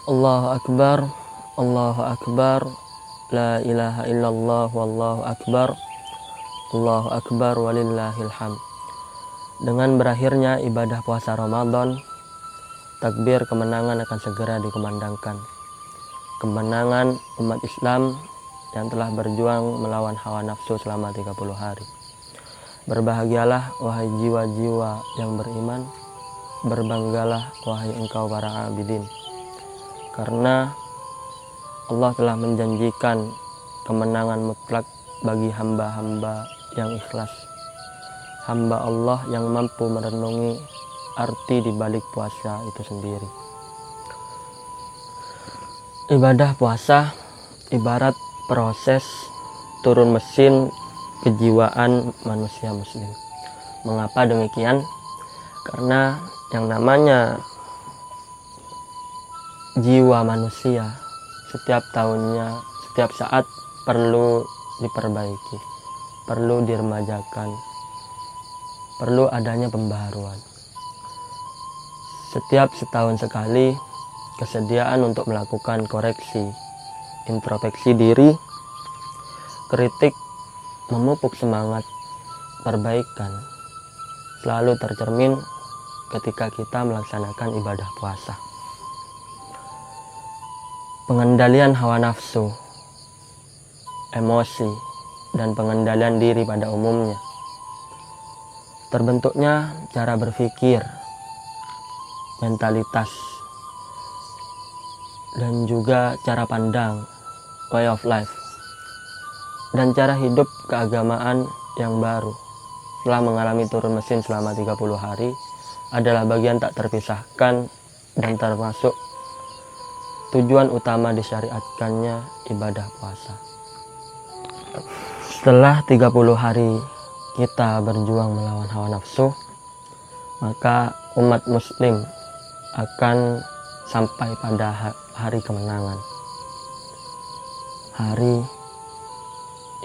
Allahu Akbar, Allahu Akbar, la ilaha illallah, wallahu akbar, Allahu Akbar, walillahil hamd. Dengan berakhirnya ibadah puasa Ramadan, takbir kemenangan akan segera dikumandangkan. Kemenangan umat Islam yang telah berjuang melawan hawa nafsu selama 30 hari. Berbahagialah wahai jiwa-jiwa yang beriman, berbanggalah wahai engkau para abidin. Karena Allah telah menjanjikan kemenangan mutlak bagi hamba-hamba yang ikhlas. Hamba Allah yang mampu merenungi arti di balik puasa itu sendiri. Ibadah puasa ibarat proses turun mesin kejiwaan manusia muslim. Mengapa demikian? Karena yang namanya jiwa manusia setiap tahunnya, setiap saat perlu diperbaiki, perlu diremajakan, perlu adanya pembaharuan. Setiap setahun sekali kesediaan untuk melakukan koreksi, introspeksi diri, kritik, memupuk semangat perbaikan selalu tercermin ketika kita melaksanakan ibadah puasa. Pengendalian hawa nafsu, emosi, dan pengendalian diri pada umumnya. Terbentuknya cara berpikir, mentalitas, dan juga cara pandang, way of life, dan cara hidup keagamaan yang baru setelah mengalami turun mesin selama 30 hari adalah bagian tak terpisahkan dan termasuk tujuan utama disyariatkannya ibadah puasa. Setelah 30 hari kita berjuang melawan hawa nafsu, maka umat muslim akan sampai pada hari kemenangan, hari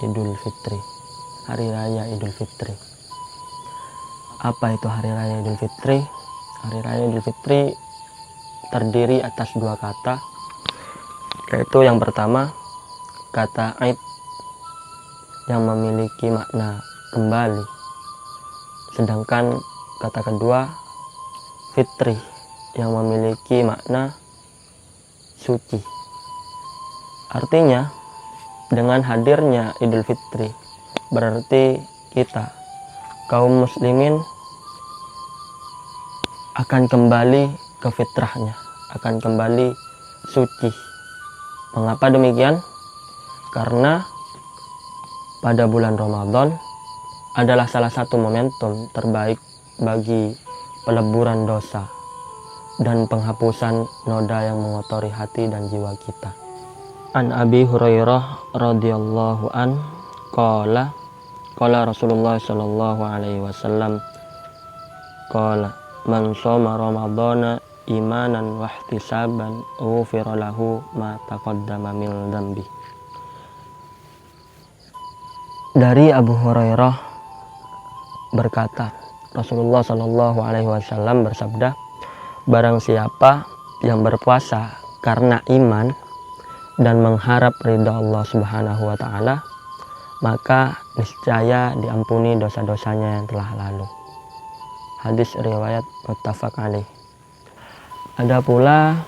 Idul Fitri, hari raya Idul Fitri. Apa itu hari raya Idul Fitri? Hari raya Idul Fitri terdiri atas dua kata, yaitu yang pertama kata Aid yang memiliki makna kembali, sedangkan kata kedua Fitri yang memiliki makna suci. Artinya dengan hadirnya Idul Fitri berarti kita kaum muslimin akan kembali ke fitrahnya, akan kembali suci. Mengapa demikian? Karena pada bulan Ramadan adalah salah satu momentum terbaik bagi peleburan dosa dan penghapusan noda yang mengotori hati dan jiwa kita. An Abi Hurairah radhiyallahu an qala Rasulullah sallallahu alaihi wasallam qala man shoma ramadhana imanan wa ihtisaban ghufira lahu ma taqaddama min dzambi. Dari Abu Hurairah berkata, Rasulullah sallallahu alaihi wasallam bersabda, barang siapa yang berpuasa karena iman dan mengharap ridha Allah Subhanahu wa taala, maka niscaya diampuni dosa-dosanya yang telah lalu. Hadis riwayat muttafaq alaih. Ada pula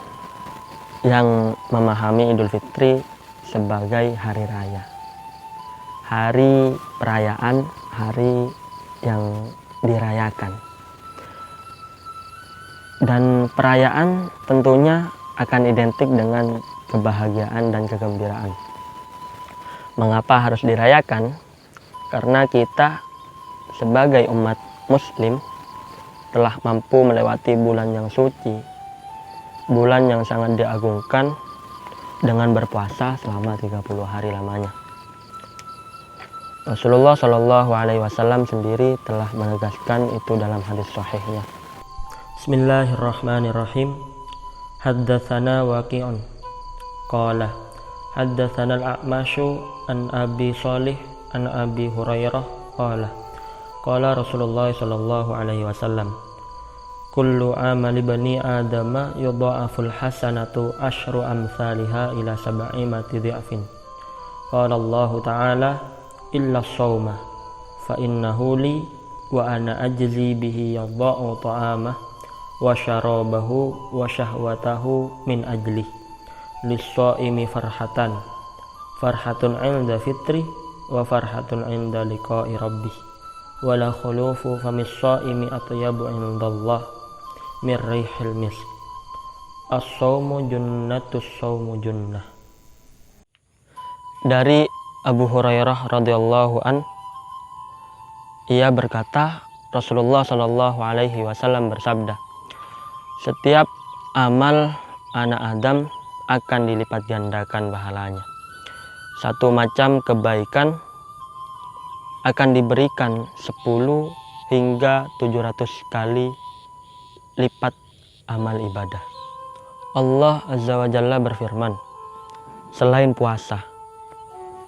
yang memahami Idul Fitri sebagai hari raya, hari perayaan, hari yang dirayakan. Dan perayaan tentunya akan identik dengan kebahagiaan dan kegembiraan. Mengapa harus dirayakan? Karena kita sebagai umat muslim telah mampu melewati bulan yang suci, bulan yang sangat diagungkan dengan berpuasa selama 30 hari lamanya. Rasulullah Shallallahu Alaihi Wasallam sendiri telah menegaskan itu dalam hadis sahihnya. Bismillahirrahmanirrahim. Haddatsana Waqi'un qala haddatsana al-A'masyu an Abi Shalih an Abi Hurairah qala qala Rasulullah sallallahu alaihi wasallam kullu amali bani adama yudha'aful hasanatu asyru amsalha ila sab'imati dhi'fin. Qala Allah Ta'ala illa shauma fa innahu li wa ana ajzi bihi yadha'u ta'amah wa syarabahu wa syahwatahu min ajli lis-shaimi farhatun 'inda fitri wa farhatun 'inda liqa'i rabbih wa la khulufu famis shaimi atyabu 'indallah min rihil misk. As-shaumu junnatus shaumu junnah. Dari Abu Hurairah radhiyallahu an, ia berkata, Rasulullah Shallallahu alaihi wasallam bersabda, setiap amal anak Adam akan dilipat gandakan pahalanya. Satu macam kebaikan akan diberikan 10 hingga 700 kali lipat amal ibadah. Allah Azza wa Jalla berfirman, selain puasa,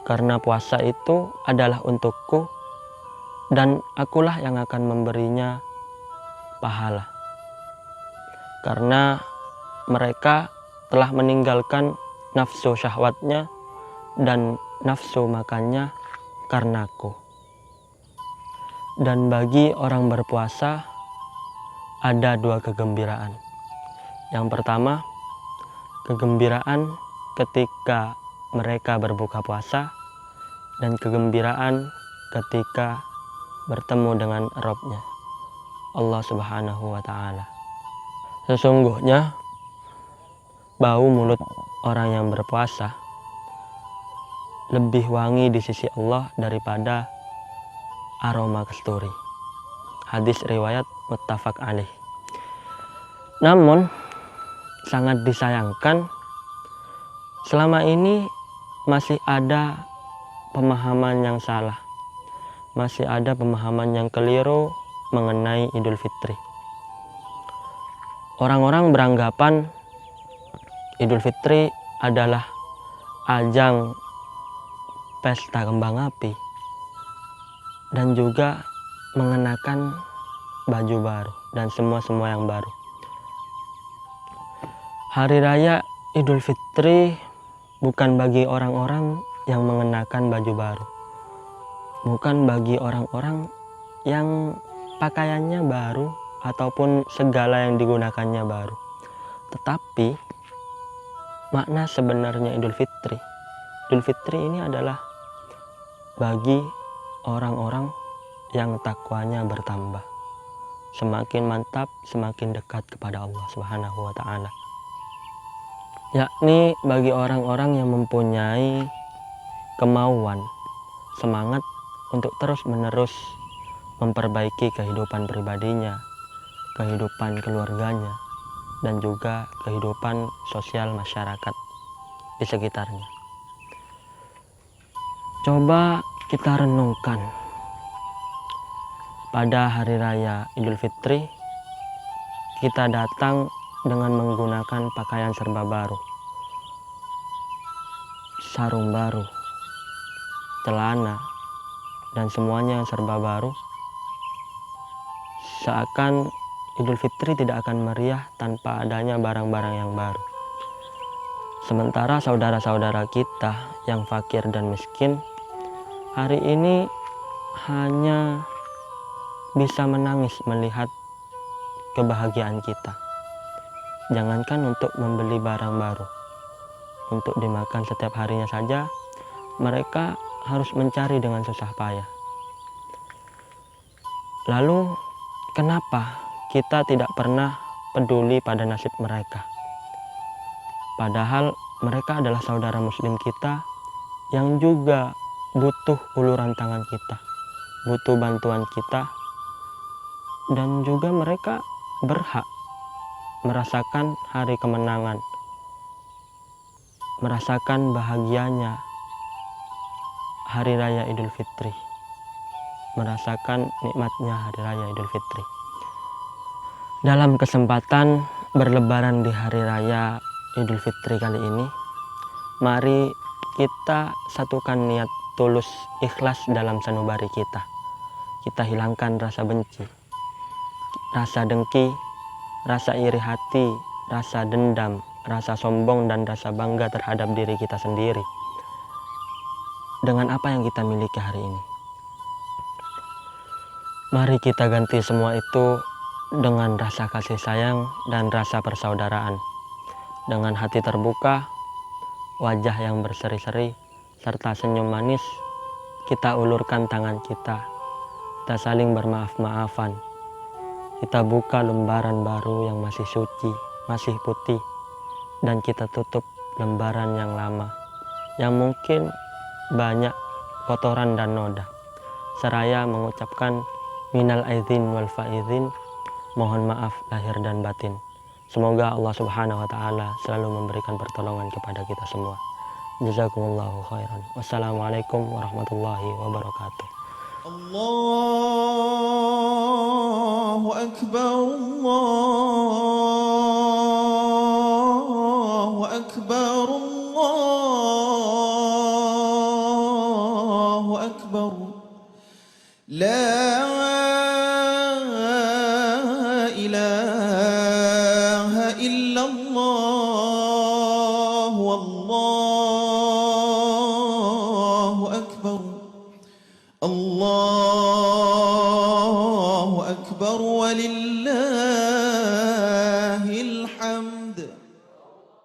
karena puasa itu adalah untukku dan akulah yang akan memberinya pahala. Karena mereka telah meninggalkan nafsu syahwatnya dan nafsu makannya karenaku. Dan bagi orang berpuasa ada 2 kegembiraan. Yang pertama, kegembiraan ketika mereka berbuka puasa, dan kegembiraan ketika bertemu dengan Rabb-nya, Allah Subhanahu wa Ta'ala. Sesungguhnya bau mulut orang yang berpuasa lebih wangi di sisi Allah daripada aroma kasturi. Hadis riwayat muttafaq alaih. Namun sangat disayangkan, selama ini masih ada pemahaman yang salah, masih ada pemahaman yang keliru mengenai Idul Fitri. Orang-orang beranggapan Idul Fitri adalah ajang pesta kembang api dan juga mengenakan baju baru dan semua yang baru. Hari raya Idul Fitri bukan bagi orang-orang yang mengenakan baju baru, bukan bagi orang-orang yang pakaiannya baru ataupun segala yang digunakannya baru, tetapi makna sebenarnya Idul Fitri ini adalah bagi orang-orang yang takwanya bertambah, semakin mantap, semakin dekat kepada Allah Subhanahu wa Ta'ala, yakni bagi orang-orang yang mempunyai kemauan, semangat untuk terus-menerus memperbaiki kehidupan pribadinya, kehidupan keluarganya, dan juga kehidupan sosial masyarakat di sekitarnya. Coba kita renungkan, pada hari raya Idul Fitri kita datang dengan menggunakan pakaian serba baru, sarung baru, celana, dan semuanya yang serba baru. Seakan Idul Fitri tidak akan meriah tanpa adanya barang-barang yang baru. Sementara saudara-saudara kita yang fakir dan miskin hari ini hanya bisa menangis melihat kebahagiaan kita. Jangankan untuk membeli barang baru, untuk dimakan setiap harinya saja mereka harus mencari dengan susah payah. Lalu kenapa kita tidak pernah peduli pada nasib mereka? Padahal mereka adalah saudara muslim kita yang juga butuh uluran tangan kita, butuh bantuan kita, dan juga mereka berhak merasakan hari kemenangan, merasakan bahagianya hari raya Idul Fitri, merasakan nikmatnya hari raya Idul Fitri. Dalam kesempatan berlebaran di hari raya Idul Fitri kali ini, mari kita satukan niat tulus ikhlas dalam sanubari kita. Kita hilangkan rasa benci, rasa dengki, rasa iri hati, rasa dendam, rasa sombong, dan rasa bangga terhadap diri kita sendiri dengan apa yang kita miliki hari ini. Mari kita ganti semua itu dengan rasa kasih sayang dan rasa persaudaraan. Dengan hati terbuka, wajah yang berseri-seri, serta senyum manis, kita ulurkan tangan kita. Kita saling bermaaf-maafan. Kita buka lembaran baru yang masih suci, masih putih, dan kita tutup lembaran yang lama, yang mungkin banyak kotoran dan noda. Seraya mengucapkan minal aidin wal faizin, mohon maaf lahir dan batin. Semoga Allah Subhanahu wa taala selalu memberikan pertolongan kepada kita semua. Jazakumullahu khairan. Wassalamualaikum warahmatullahi wabarakatuh. Allahu Akbar, Allahu Akbar, Allahu Akbar. La ilaha illallah, wallahu akbar. Allahu akbar walillah.